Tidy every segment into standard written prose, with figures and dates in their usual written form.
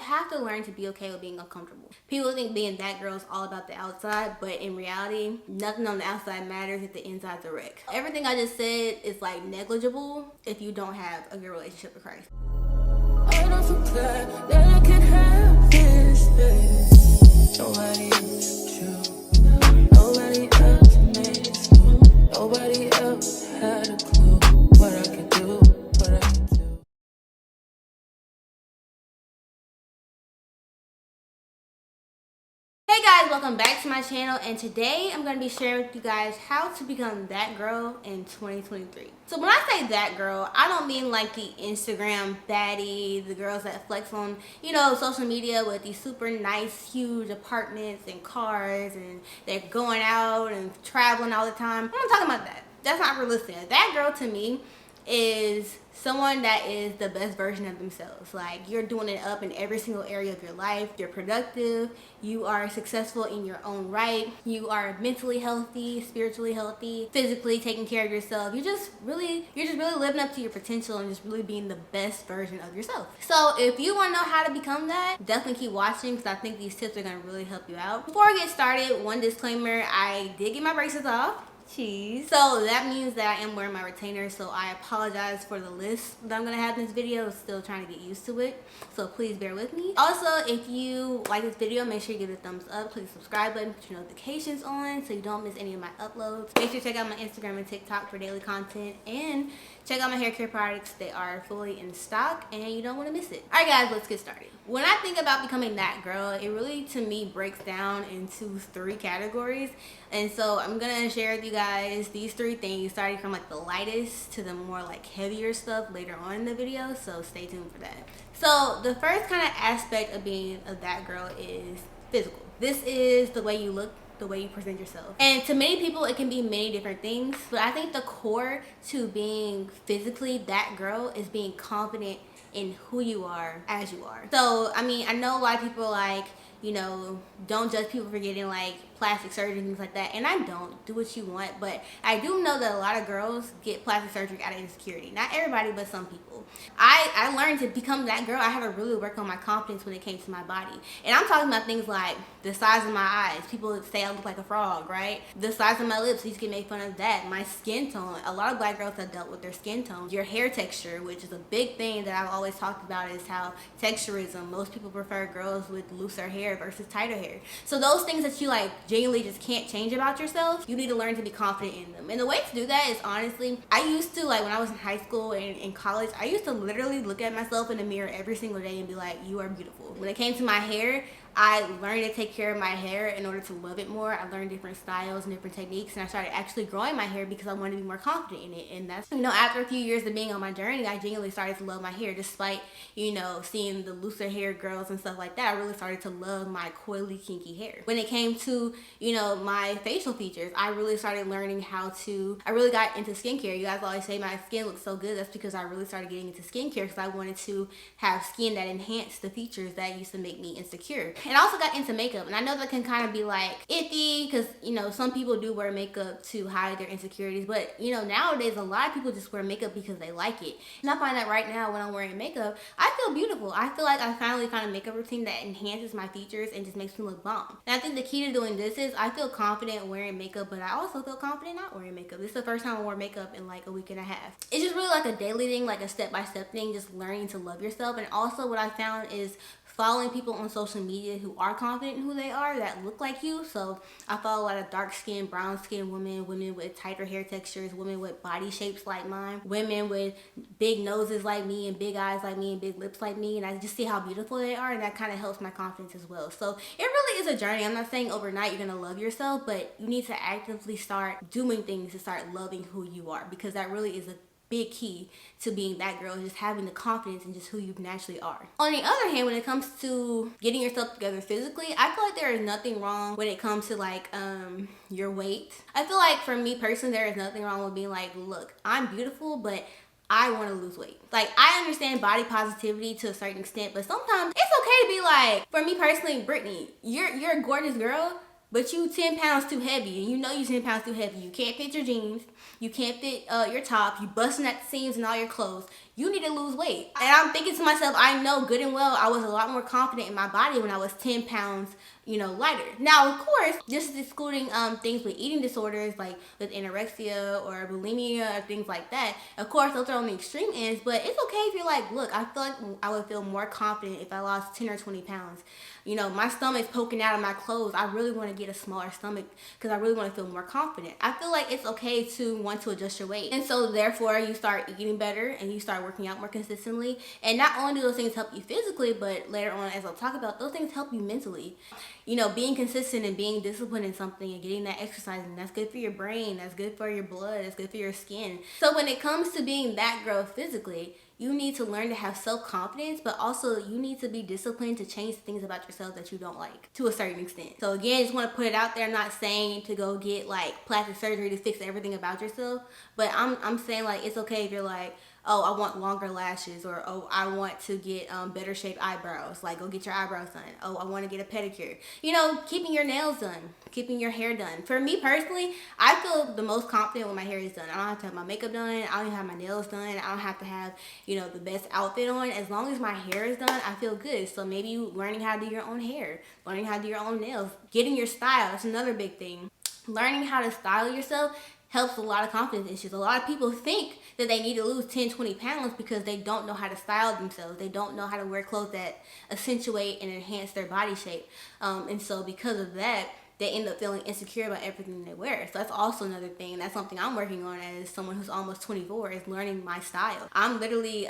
have to learn to be okay with being uncomfortable. People think being that girl is all about the outside, but in reality, nothing on the outside matters if the inside's a wreck. Everything I just said is like negligible if you don't have a good relationship with Christ. I don't forget that I can have this, baby. Nobody else you. Nobody else makes me. Nobody else had a clue what I could do, what I could do. Hey guys, welcome back to my channel, and today I'm going to be sharing with you guys how to become that girl in 2023. So when I say that girl, I don't mean like the Instagram baddie, the girls that flex on, social media with these super nice, huge apartments and cars, and they're going out and traveling all the time. I'm not talking about that. That's not realistic. That girl to me is someone that is the best version of themselves. Like, you're doing it up in every single area of your life. You're productive. You are successful in your own right. You are mentally healthy, spiritually healthy, physically taking care of yourself. You're just really living up to your potential and just really being the best version of yourself. So if you want to know how to become that, definitely keep watching, because I think these tips are going to really help you out. Before I get started, one disclaimer: I did get my braces off. Cheese. So that means that I am wearing my retainer, so I apologize for the list that I'm gonna have in this video. Still trying to get used to it, so please bear with me. Also, if you like this video, make sure you give it a thumbs up, click the subscribe button, put your notifications on so you don't miss any of my uploads. Make sure to check out my Instagram and TikTok for daily content, and check out my hair care products. They are fully in stock and you don't want to miss it. All right guys, let's get started. When I think about becoming that girl, it really to me breaks down into 3 categories, and so I'm gonna share with you guys these 3 things, starting from like the lightest to the more like heavier stuff later on in the video, so stay tuned for that. So the first kind of aspect of being that girl is physical. This is the way you look, the way you present yourself. And to many people it can be many different things, but I think the core to being physically that girl is being confident in who you are as you are. So I mean, I know a lot of people are like, don't judge people for getting like plastic surgery and things like that, and I don't. Do what you want, but I do know that a lot of girls get plastic surgery out of insecurity. Not everybody, but some people. I learned to become that girl. I had to really work on my confidence when it came to my body, and I'm talking about things like the size of my eyes. People say I look like a frog, right? The size of my lips, you can make fun of that. My skin tone. A lot of black girls have dealt with their skin tone. Your hair texture, which is a big thing that I've always talked about, is how texturism. Most people prefer girls with looser hair versus tighter hair. So those things that you like genuinely just can't change about yourself, you need to learn to be confident in them. And the way to do that is, honestly, I used to, like when I was in high school and in college, I used to literally look at myself in the mirror every single day and be like, you are beautiful. When it came to my hair, I learned to take care of my hair in order to love it more. I learned different styles and different techniques, and I started actually growing my hair because I wanted to be more confident in it. And that's, after a few years of being on my journey, I genuinely started to love my hair, despite, seeing the looser hair girls and stuff like that. I really started to love my coily, kinky hair. When it came to, my facial features, I really started learning I really got into skincare. You guys always say my skin looks so good. That's because I really started getting into skincare, because I wanted to have skin that enhanced the features that used to make me insecure. And I also got into makeup, and I know that can kind of be like iffy, because some people do wear makeup to hide their insecurities, but nowadays a lot of people just wear makeup because they like it. And I find that right now when I'm wearing makeup, I feel beautiful. I feel like I finally found a makeup routine that enhances my features and just makes me look bomb. And I think the key to doing this is I feel confident wearing makeup, but I also feel confident not wearing makeup. This is the first time I wore makeup in like a week and a half. It's just really like a daily thing, like a step-by-step thing, just learning to love yourself. And also what I found is following people on social media who are confident in who they are, that look like you. So I follow a lot of dark skinned, brown skinned women with tighter hair textures, women with body shapes like mine, women with big noses like me and big eyes like me and big lips like me, and I just see how beautiful they are, and that kind of helps my confidence as well. So it really is a journey. I'm not saying overnight you're gonna love yourself, but you need to actively start doing things to start loving who you are, because that really is a big key to being that girl, just having the confidence in just who you naturally are. On the other hand, when it comes to getting yourself together physically, I feel like there is nothing wrong when it comes to like your weight. I feel like for me personally, there is nothing wrong with being like, look, I'm beautiful, but I want to lose weight. Like, I understand body positivity to a certain extent, but sometimes it's okay to be like, for me personally, Brittany, you're a gorgeous girl, but you 10 pounds too heavy, and you 10 pounds too heavy. You can't fit your jeans, you can't fit your top, you busting at the seams in all your clothes. you need to lose weight. And I'm thinking to myself, I know good and well I was a lot more confident in my body when I was 10 pounds, you know, lighter. Now, of course, this is excluding things with eating disorders, like with anorexia or bulimia or things like that. Of course, those are on the extreme ends, but it's okay if you're like, look, I feel like I would feel more confident if I lost 10 or 20 pounds. You know, my stomach's poking out of my clothes. I really want to get a smaller stomach because I really want to feel more confident. I feel like it's okay to want to adjust your weight. And so therefore you start eating better and you start working out more consistently. And not only do those things help you physically, but later on, as I'll talk about, those things help you mentally. You know, being consistent and being disciplined in something and getting that exercise, and that's good for your brain, that's good for your blood, that's good for your skin. So when it comes to being that girl physically, you need to learn to have self-confidence, but also you need to be disciplined to change things about yourself that you don't like to a certain extent. So again, just want to put it out there. I'm not saying to go get like plastic surgery to fix everything about yourself, but I'm saying like it's okay if you're like, oh, I want longer lashes, or oh, I want to get better shaped eyebrows. Like, go get your eyebrows done. Oh, I want to get a pedicure. You know, keeping your nails done, keeping your hair done. For me personally, I feel the most confident when my hair is done. I don't have to have my makeup done. I don't even have my nails done. I don't have to have, you know, the best outfit on. As long as my hair is done, I feel good. So maybe you learning how to do your own hair, learning how to do your own nails, getting your style. That's another big thing. Learning how to style yourself helps a lot of confidence issues. A lot of people think that they need to lose 10, 20 pounds because they don't know how to style themselves. They don't know how to wear clothes that accentuate and enhance their body shape. And so because of that, they end up feeling insecure about everything they wear. So that's also another thing. That's something I'm working on as someone who's almost 24, is learning my style. I'm literally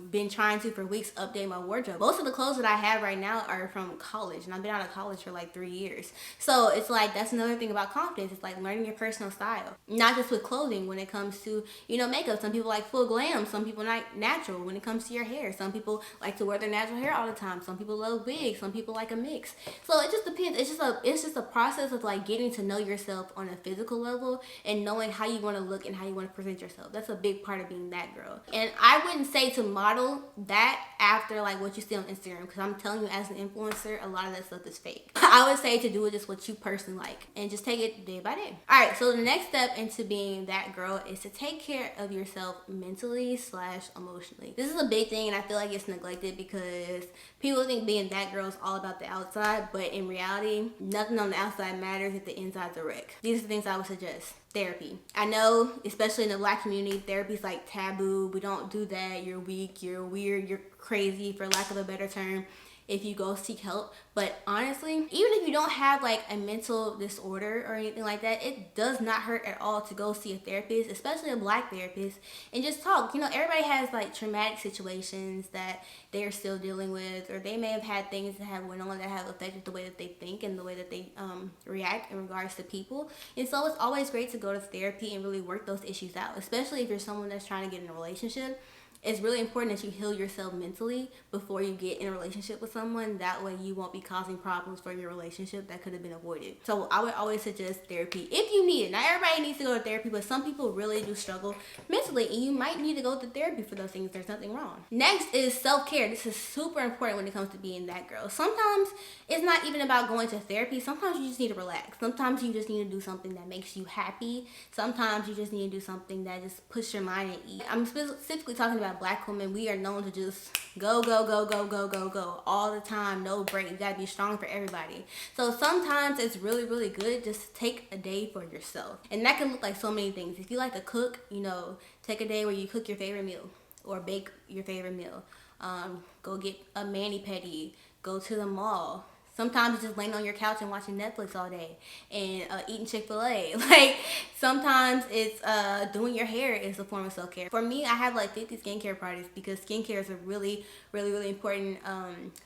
been trying to for weeks update my wardrobe. Most of the clothes that I have right now are from college, and I've been out of college for like 3 years. So it's like, that's another thing about confidence. It's like learning your personal style. Not just with clothing, when it comes to, you know, makeup. Some people like full glam. Some people like natural when it comes to your hair. Some people like to wear their natural hair all the time. Some people love wigs. Some people like a mix. So it just depends. It's just a process of like getting to know yourself on a physical level and knowing how you want to look and how you want to present yourself. That's a big part of being that girl. And I wouldn't say to model that after like what you see on Instagram, because I'm telling you, as an influencer, a lot of that stuff is fake. I would say to do it just what you personally like and just take it day by day. All right, so the next step into being that girl is to take care of yourself mentally / emotionally. This is a big thing, and I feel like it's neglected because people think being that girl is all about the outside, but in reality, nothing on the outside matters if the inside's a wreck. These are the things I would suggest. Therapy. I know, especially in the Black community, therapy's like taboo. We don't do that. You're weak, you're weird, you're crazy, for lack of a better term, if you go seek help. But honestly, even if you don't have like a mental disorder or anything like that, it does not hurt at all to go see a therapist, especially a Black therapist, and just talk. You know, everybody has like traumatic situations that they're still dealing with, or they may have had things that have went on that have affected the way that they think and the way that they react in regards to people. And so it's always great to go to therapy and really work those issues out, especially if you're someone that's trying to get in a relationship. It's really important that you heal yourself mentally before you get in a relationship with someone. That way you won't be causing problems for your relationship that could have been avoided. So I would always suggest therapy if you need it. Not everybody needs to go to therapy, but some people really do struggle mentally, and you might need to go to therapy for those things. There's nothing wrong. Next is self-care. This is super important when it comes to being that girl. Sometimes it's not even about going to therapy. Sometimes you just need to relax. Sometimes you just need to do something that makes you happy. Sometimes you just need to do something that just puts your mind at ease. I'm specifically talking about Black women. We are known to just go all the time, no break. You gotta be strong for everybody. So sometimes it's really good just to take a day for yourself, and that can look like so many things. If you like to cook, you know, take a day where you cook your favorite meal or bake your favorite meal. Go get a mani-pedi, go to the mall. Sometimes it's just laying on your couch and watching Netflix all day and eating Chick-fil-A. Like, sometimes it's doing your hair is a form of self-care. For me, I have like 50 skincare products because skincare is a really important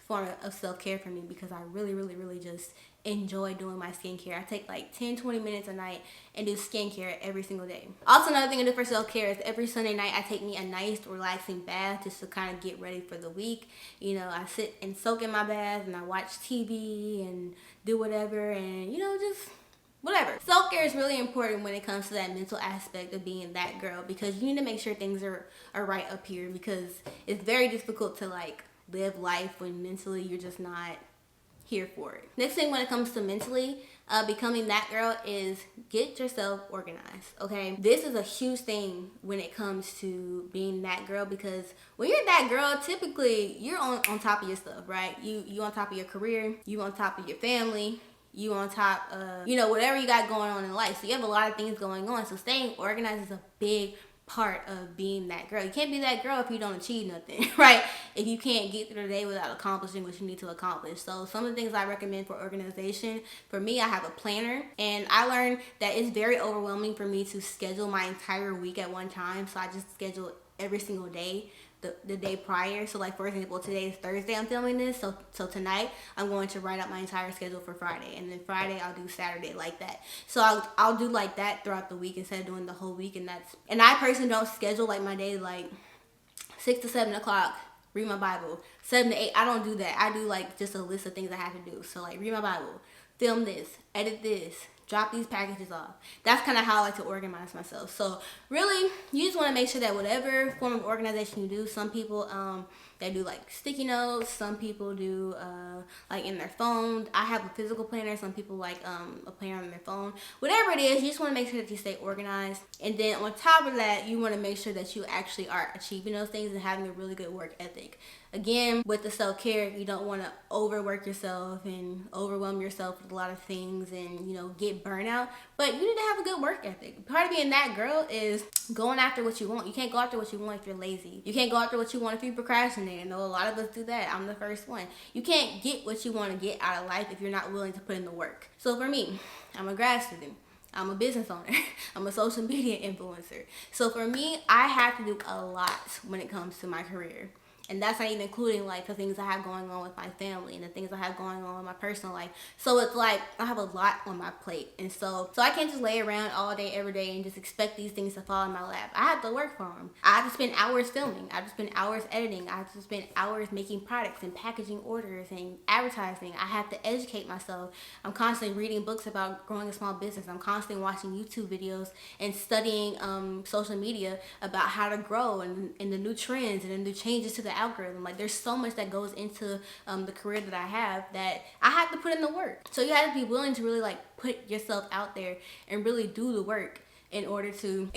form of self-care for me, because I really just enjoy doing my skincare. I take like 10-20 minutes a night and do skincare every single day. Also, another thing I do for self-care is every Sunday night I take me a nice relaxing bath just to kind of get ready for the week. You know, I sit and soak in my bath and I watch TV and do whatever, and you know, just whatever. Self-care is really important when it comes to that mental aspect of being that girl, because you need to make sure things are right up here, because it's very difficult to like live life when mentally you're just not here for it. Next thing when it comes to mentally becoming that girl is get yourself organized, okay? This is a huge thing when it comes to being that girl, because when you're that girl, typically you're on top of your stuff, right? You on top of your career, you on top of your family, you on top of, you know, whatever you got going on in life. So you have a lot of things going on. So staying organized is a big part of being that girl. You can't be that girl if you don't achieve nothing, right? If you can't get through the day without accomplishing what you need to accomplish. So some of the things I recommend for organization, for me, I have a planner, and I learned that it's very overwhelming for me to schedule my entire week at one time. So I just schedule every single day the day prior. So like, for example, today is Thursday, I'm filming this, so tonight I'm going to write out my entire schedule for Friday, and then Friday I'll do Saturday, like that. So I'll do like that throughout the week instead of doing the whole week. And I personally don't schedule like my day like 6 to 7 o'clock, read my Bible, 7 to 8. I don't do that. I do like just a list of things I have to do. So like, read my Bible, film this, edit this, drop these packages off. That's kind of how I like to organize myself. So really, you just want to make sure that whatever form of organization you do, some people they do like sticky notes, some people do like in their phone. I have a physical planner. Some people like a planner on their phone. Whatever it is, you just want to make sure that you stay organized. And then on top of that, you want to make sure that you actually are achieving those things and having a really good work ethic. Again, with the self-care, you don't want to overwork yourself and overwhelm yourself with a lot of things and, you know, get burnout. But you need to have a good work ethic. Part of being that girl is going after what you want. You can't go after what you want if you're lazy. You can't go after what you want if you procrastinate. I know a lot of us do that. I'm the first one. You can't get what you want to get out of life if you're not willing to put in the work. So for me, I'm a grad student. I'm a business owner. I'm a social media influencer. So for me, I have to do a lot when it comes to my career. And that's not even including like the things I have going on with my family and the things I have going on in my personal life. So it's like I have a lot on my plate. And so I can't just lay around all day, every day and just expect these things to fall in my lap. I have to work for them. I have to spend hours filming. I have to spend hours editing. I have to spend hours making products and packaging orders and advertising. I have to educate myself. I'm constantly reading books about growing a small business. I'm constantly watching YouTube videos and studying social media about how to grow and the new trends and the new changes to the algorithm. Like, there's so much that goes into the career that I have that I have to put in the work. So you have to be willing to really like put yourself out there and really do the work in order to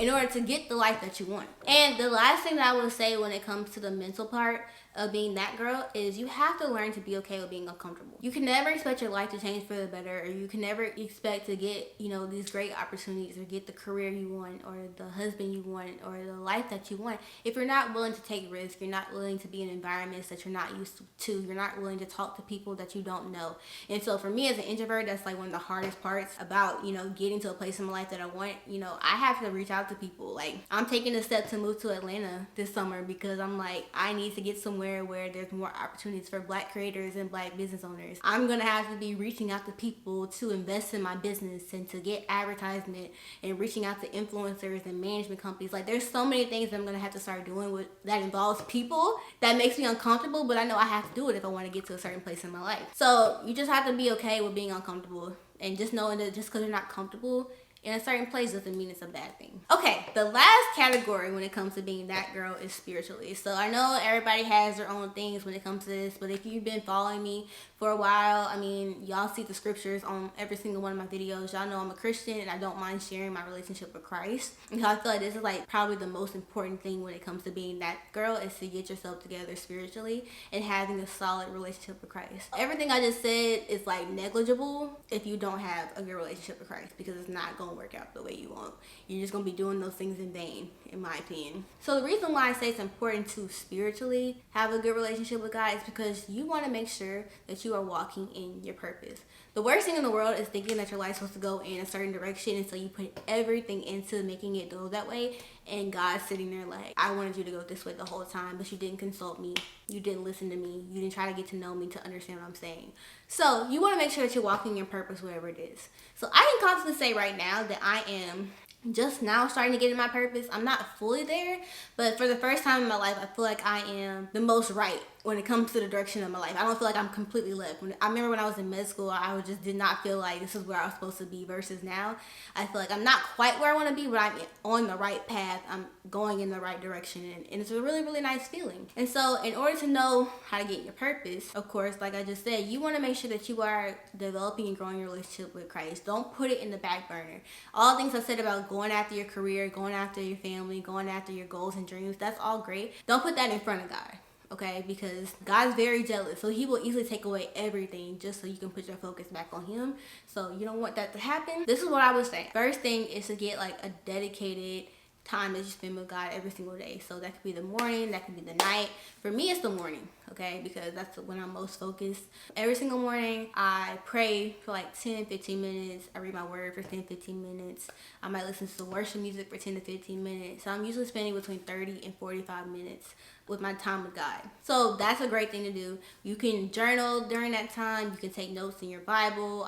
get the life that you want. And the last thing that I will say when it comes to the mental part of being that girl is you have to learn to be okay with being uncomfortable. You can never expect your life to change for the better, or you can never expect to get, you know, these great opportunities or get the career you want or the husband you want or the life that you want if you're not willing to take risks, you're not willing to be in environments that you're not used to, you're not willing to talk to people that you don't know. And so for me as an introvert, that's like one of the hardest parts about, you know, getting to a place in my life that I want. You know, I have to reach out to people. Like, I'm taking a step to move to Atlanta this summer because I'm like, I need to get somewhere where there's more opportunities for Black creators and Black business owners. I'm gonna have to be reaching out to people to invest in my business and to get advertisement and reaching out to influencers and management companies. Like, there's so many things that I'm gonna have to start doing that involves people that makes me uncomfortable, but I know I have to do it if I want to get to a certain place in my life. So you just have to be okay with being uncomfortable and just knowing that just because you're not comfortable in a certain place doesn't mean it's a bad thing. Okay, the last category when it comes to being that girl is spiritually. So I know everybody has their own things when it comes to this, but if you've been following me for a while, I mean, y'all see the scriptures on every single one of my videos. Y'all know I'm a Christian and I don't mind sharing my relationship with Christ. And so I feel like this is like probably the most important thing when it comes to being that girl is to get yourself together spiritually and having a solid relationship with Christ. Everything I just said is like negligible if you don't have a good relationship with Christ, because it's not going to work out the way you want. You're just going to be doing those things in vain, in my opinion. So the reason why I say it's important to spiritually have a good relationship with God is because you want to make sure that you are walking in your purpose. The worst thing in the world is thinking that your life's supposed to go in a certain direction, and so you put everything into making it go that way, and God's sitting there like, I wanted you to go this way the whole time, but you didn't consult me, you didn't listen to me, you didn't try to get to know me to understand what I'm saying. So you want to make sure that you're walking your purpose wherever it is. So I can confidently say right now that I am just now starting to get in my purpose. I'm not fully there, but for the first time in my life, I feel like I am the most right when it comes to the direction of my life. I don't feel like I'm completely left. I remember when I was in med school, I just did not feel like this is where I was supposed to be, versus now I feel like I'm not quite where I want to be, but I'm on the right path. I'm going in the right direction, and it's a really, really nice feeling. And so in order to know how to get your purpose, of course, like I just said, you want to make sure that you are developing and growing your relationship with Christ. Don't put it in the back burner. All the things I said about going after your career, going after your family, going after your goals and dreams, that's all great. Don't put that in front of God. Okay, because God's very jealous, so he will easily take away everything just so you can put your focus back on him. So you don't want that to happen. This is what I would say. First thing is to get like a dedicated time that you spend with God every single day. So that could be the morning, that could be the night. For me, it's the morning, okay, because that's when I'm most focused. Every single morning, I pray for like 10-15 minutes. I read my word for 10-15 minutes. I might listen to worship music for 10 to 15 minutes. So I'm usually spending between 30 and 45 minutes with my time with God. So that's a great thing to do. You can journal during that time. You can take notes in your Bible.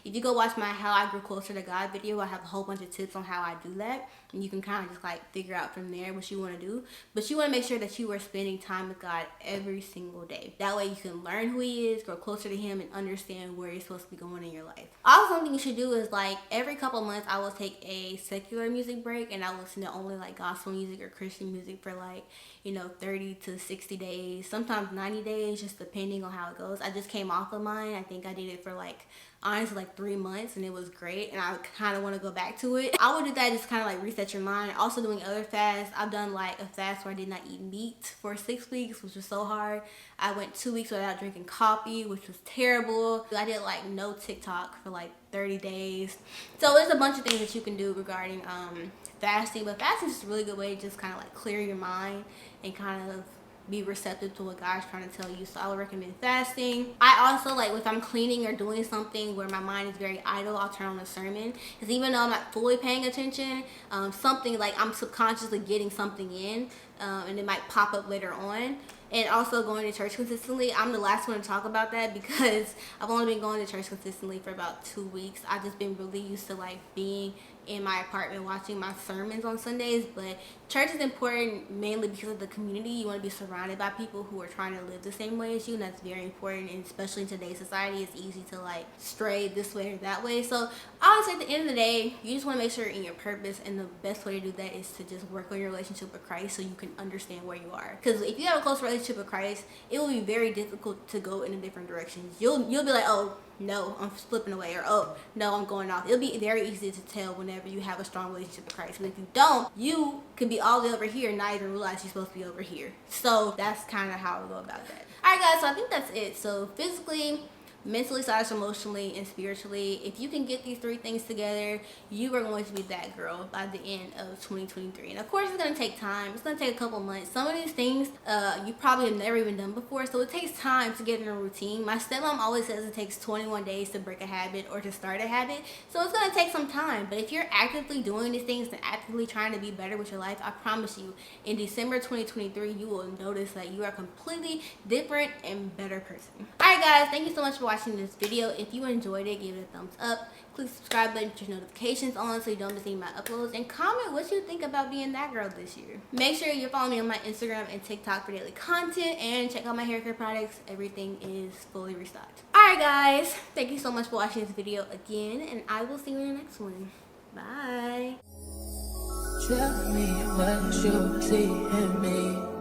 If you go watch my How I Grew Closer to God video, I have a whole bunch of tips on how I do that. And you can kind of just like figure out from there what you want to do. But you want to make sure that you are spending time with God every single day. That way you can learn who he is, grow closer to him, and understand where you're supposed to be going in your life. Also, something you should do is like every couple months I will take a secular music break, and I will listen to only like gospel music or Christian music for like, 30 to 60 days, sometimes 90 days, just depending on how it goes. I just came off of mine. I think I did it for honestly 3 months, and it was great, and I kind of want to go back to it. I would do that, just kind of like reset your mind. Also doing other fasts. I've done like a fast where I did not eat meat for 6 weeks, which was so hard. I went 2 weeks without drinking coffee, which was terrible. I did like no TikTok for like 30 days. So there's a bunch of things that you can do regarding fasting, but fasting is just a really good way to just kind of like clear your mind and kind of be receptive to what God's trying to tell you. So I would recommend fasting. I also like, if I'm cleaning or doing something where my mind is very idle, I'll turn on a sermon, because even though I'm not fully paying attention, something like I'm subconsciously getting something in, and it might pop up later on. And also going to church consistently. I'm the last one to talk about that because I've only been going to church consistently for about 2 weeks. I've just been really used to like being in my apartment watching my sermons on Sundays. But church is important mainly because of the community. You want to be surrounded by people who are trying to live the same way as you, and that's very important. And especially in today's society, it's easy to like stray this way or that way. So I would say at the end of the day, you just want to make sure you're in your purpose, and the best way to do that is to just work on your relationship with Christ so you can understand where you are. Because if you have a close relationship with Christ, it will be very difficult to go in a different directions. You'll be like, oh no, I'm flipping away, or oh no, I'm going off. It'll be very easy to tell whenever you have a strong relationship with Christ. But if you don't, you could be all the way over here and not even realize you're supposed to be over here. So that's kind of how I go about that. Alright guys, so I think that's it. So physically, mentally, emotionally, and spiritually, if you can get these 3 things together, you are going to be that girl by the end of 2023. And of course, it's going to take time. It's going to take a couple months. Some of these things you probably have never even done before, so it takes time to get in a routine. My stepmom always says it takes 21 days to break a habit or to start a habit, so it's going to take some time. But if you're actively doing these things and actively trying to be better with your life, I promise you, in December 2023, you will notice that you are a completely different and better person. Alright guys, thank you so much for watching this video. If you enjoyed it, give it a thumbs up. Click the subscribe button, put your notifications on so you don't miss any of my uploads, and comment what you think about being that girl this year. Make sure you're following me on my Instagram and TikTok for daily content, and check out my hair care products. Everything is fully restocked. Alright guys, thank you so much for watching this video again, and I will see you in the next one. Bye. Tell me what you see in me.